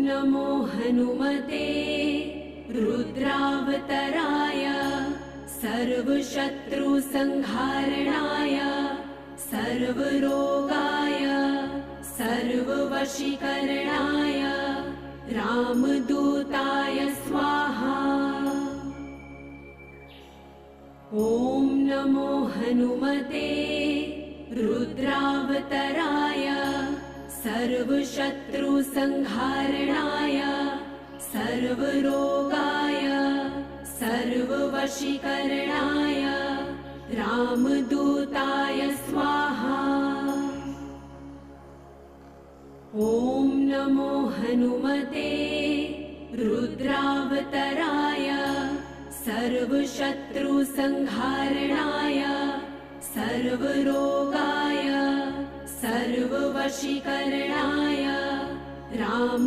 नमो हनुमते रुद्रावतराय सर्वशत्रुसंहारणाय सर्वरोगाय सर्ववशीकरणाय रामदूताय स्वाहा। ॐ नमो हनुमते रुद्रावतराय सर्वशत्रुसंहारणाय सर्वरोगाय सर्ववशीकरणाय रामदूताय स्वाहा। ॐ नमो हनुमते रुद्रावतराय सर्वशत्रुसंहारणाय सर्वरोगाय सर्ववशीकरणाय राम